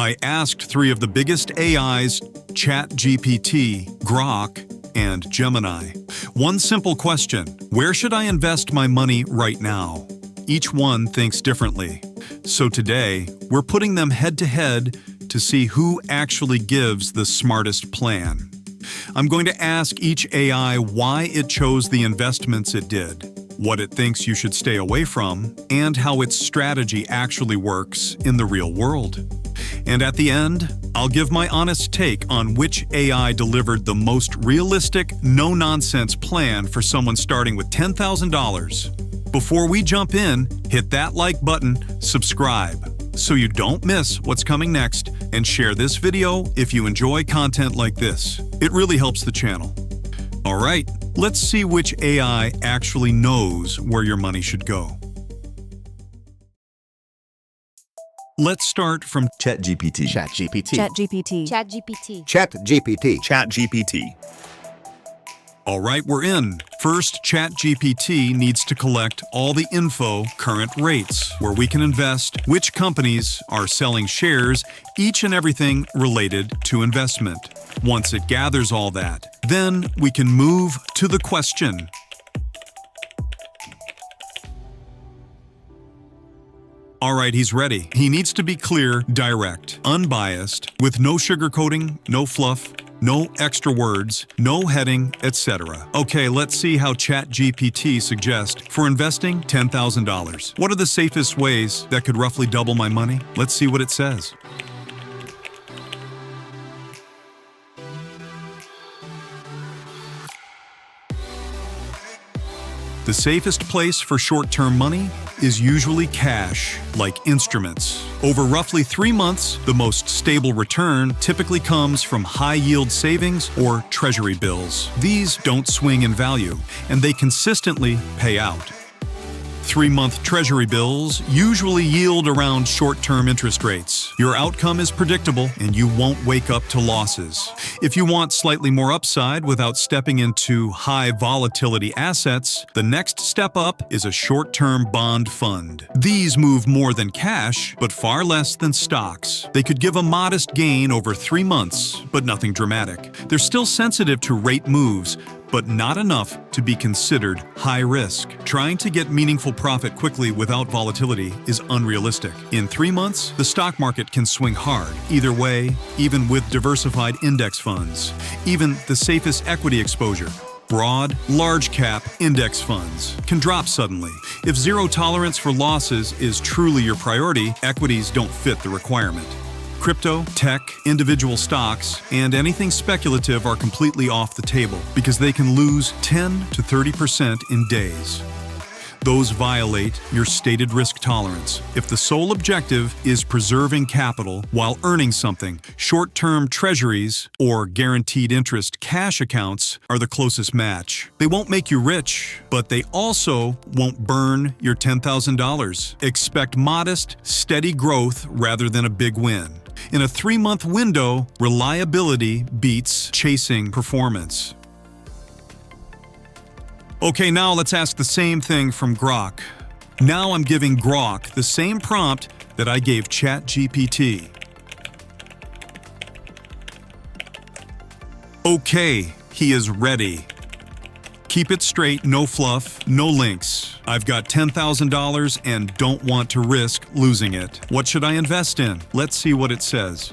I asked 3 of the biggest AIs, ChatGPT, Grok, and Gemini. One simple question: where should I invest my money right now? Each one thinks differently. So today, we're putting them head-to-head to see who actually gives the smartest plan. I'm going to ask each AI why it chose the investments it did, what it thinks you should stay away from, and how its strategy actually works in the real world. And at the end, I'll give my honest take on which AI delivered the most realistic, no-nonsense plan for someone starting with $10,000. Before we jump in, hit that like button, subscribe, so you don't miss what's coming next, and share this video if you enjoy content like this. It really helps the channel. All right, let's see which AI actually knows where your money should go. Let's start from ChatGPT. ChatGPT. All right, we're in. First, ChatGPT needs to collect all the info, current rates, where we can invest, which companies are selling shares, each and everything related to investment. Once it gathers all that, then we can move to the question. All right, he's ready. He needs to be clear, direct, unbiased, with no sugarcoating, no fluff, no extra words, no heading, etc. Okay, let's see how ChatGPT suggests for investing $10,000. What are the safest ways that could roughly double my money? Let's see what it says. The safest place for short-term money is usually cash, like instruments. Over roughly 3 months, the most stable return typically comes from high-yield savings or Treasury Bills. These don't swing in value, and they consistently pay out. 3-month Treasury Bills usually yield around short-term interest rates. Your outcome is predictable, and you won't wake up to losses. If you want slightly more upside without stepping into high volatility assets, the next step up is a short-term bond fund. These move more than cash, but far less than stocks. They could give a modest gain over 3 months, but nothing dramatic. They're still sensitive to rate moves, but not enough to be considered high risk. Trying to get meaningful profit quickly without volatility is unrealistic. In 3 months, the stock market can swing hard. Either way, even with diversified index funds, even the safest equity exposure, broad, large-cap index funds, can drop suddenly. If zero tolerance for losses is truly your priority, equities don't fit the requirement. Crypto, tech, individual stocks, and anything speculative are completely off the table because they can lose 10 to 30% in days. Those violate your stated risk tolerance. If the sole objective is preserving capital while earning something, short-term treasuries or guaranteed interest cash accounts are the closest match. They won't make you rich, but they also won't burn your $10,000. Expect modest, steady growth rather than a big win. In a 3-month window, reliability beats chasing performance. Okay, now let's ask the same thing from Grok. Now I'm giving Grok the same prompt that I gave ChatGPT. Okay, he is ready. Keep it straight, no fluff, no links. I've got $10,000 and don't want to risk losing it. What should I invest in? Let's see what it says.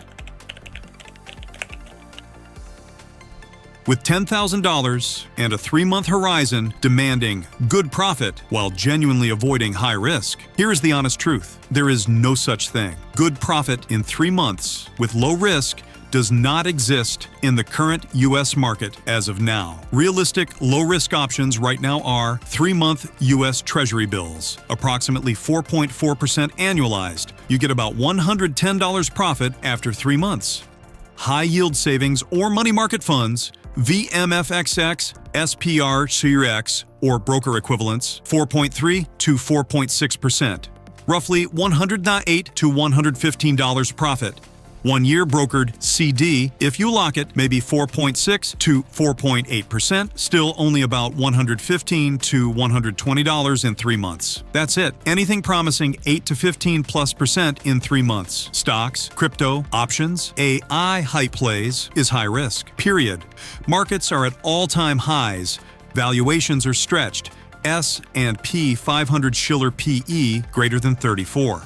With $10,000 and a 3-month horizon demanding good profit while genuinely avoiding high risk, here is the honest truth. There is no such thing. Good profit in 3 months with low risk does not exist in the current U.S. market as of now. Realistic low-risk options right now are 3-month U.S. Treasury Bills, approximately 4.4% annualized. You get about $110 profit after 3 months. High-yield savings or money market funds, VMFXX, SPR Series X, or broker equivalents, 4.3 to 4.6%. Roughly $108 to $115 profit. 1-year brokered CD, if you lock it, may be 4.6 to 4.8%, still only about $115 to $120 in 3 months. That's it. Anything promising 8 to 15+% in 3 months. Stocks, crypto, options, AI hype plays is high risk. Period. Markets are at all-time highs. Valuations are stretched. S&P 500 Shiller PE greater than 34.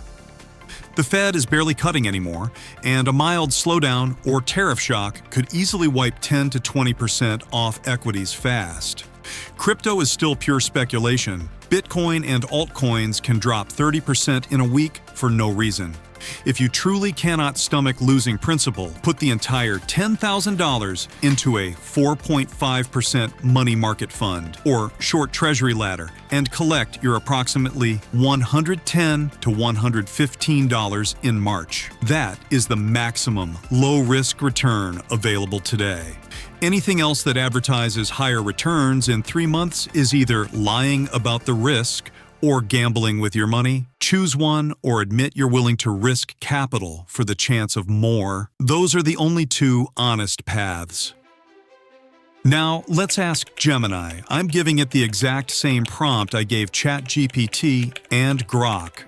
The Fed is barely cutting anymore, and a mild slowdown or tariff shock could easily wipe 10 to 20% off equities fast. Crypto is still pure speculation. Bitcoin and altcoins can drop 30% in a week for no reason. If you truly cannot stomach losing principal, put the entire $10,000 into a 4.5% money market fund or short treasury ladder and collect your approximately $110 to $115 in March. That is the maximum low-risk return available today. Anything else that advertises higher returns in 3 months is either lying about the risk or gambling with your money. Choose one or admit you're willing to risk capital for the chance of more. Those are the only two honest paths. Now, let's ask Gemini. I'm giving it the exact same prompt I gave ChatGPT and Grok.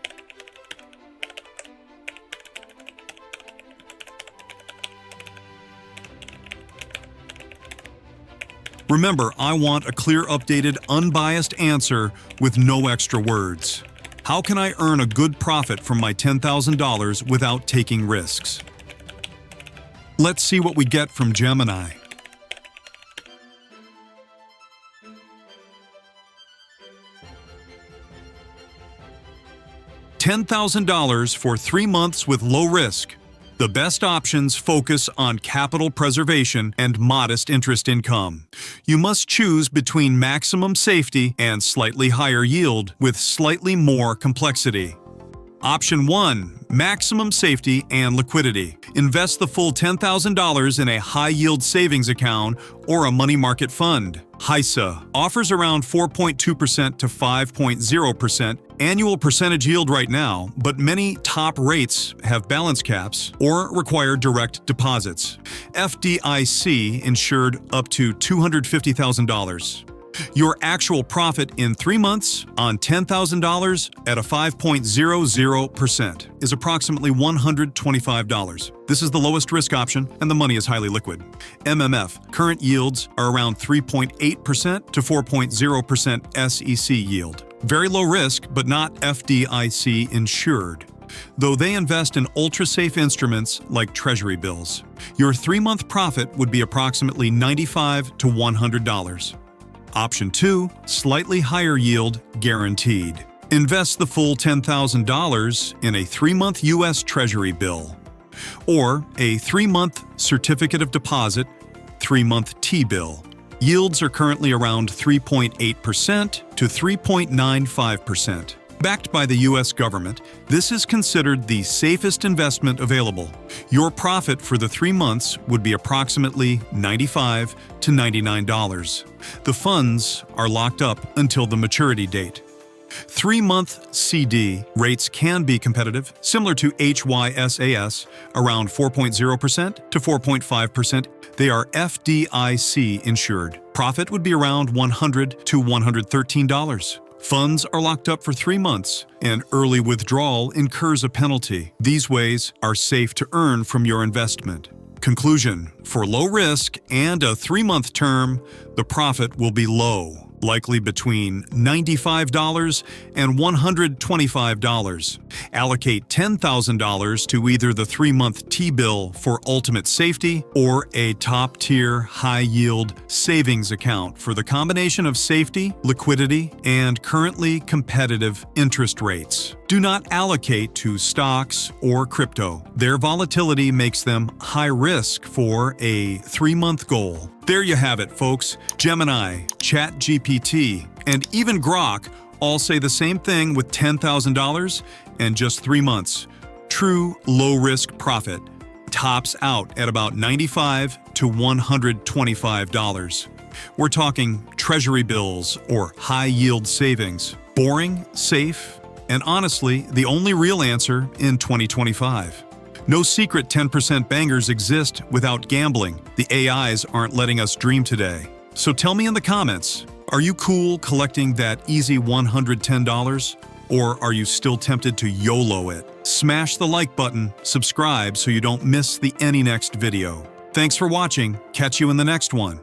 Remember, I want a clear, updated, unbiased answer with no extra words. How can I earn a good profit from my $10,000 without taking risks? Let's see what we get from Gemini. $10,000 for 3 months with low risk. The best options focus on capital preservation and modest interest income. You must choose between maximum safety and slightly higher yield with slightly more complexity. Option 1. Maximum safety and liquidity. Invest the full $10,000 in a high-yield savings account or a money market fund. HISA offers around 4.2% to 5.0% annual percentage yield right now, but many top rates have balance caps or require direct deposits. FDIC insured up to $250,000. Your actual profit in 3 months on $10,000 at a 5.00% is approximately $125. This is the lowest risk option, and the money is highly liquid. MMF current yields are around 3.8% to 4.0% SEC yield. Very low risk, but not FDIC insured, though they invest in ultra-safe instruments like Treasury Bills. Your 3-month profit would be approximately $95 to $100. Option 2, slightly higher yield guaranteed. Invest the full $10,000 in a 3-month U.S. Treasury bill or a 3-month certificate of deposit, 3-month T-bill. Yields are currently around 3.8% to 3.95%. Backed by the U.S. government, this is considered the safest investment available. Your profit for the 3 months would be approximately $95 to $99. The funds are locked up until the maturity date. 3-month CD rates can be competitive, similar to HYSAS, around 4.0% to 4.5%. They are FDIC insured. Profit would be around $100 to $113. Funds are locked up for 3 months, and early withdrawal incurs a penalty. These ways are safe to earn from your investment. Conclusion: for low risk and a 3-month term, the profit will be low, likely between $95 and $125. Allocate $10,000 to either the 3-month T-bill for ultimate safety or a top-tier, high-yield savings account for the combination of safety, liquidity, and currently competitive interest rates. Do not allocate to stocks or crypto. Their volatility makes them high risk for a 3-month goal. There you have it, folks. Gemini, ChatGPT, and even Grok all say the same thing with $10,000 and just 3 months. True low-risk profit tops out at about $95 to $125. We're talking Treasury bills or high-yield savings. Boring, safe, and honestly, the only real answer in 2025. No secret 10% bangers exist without gambling. The AIs aren't letting us dream today. So tell me in the comments, are you cool collecting that easy $110? Or are you still tempted to YOLO it? Smash the like button, subscribe so you don't miss the next video. Thanks for watching. Catch you in the next one.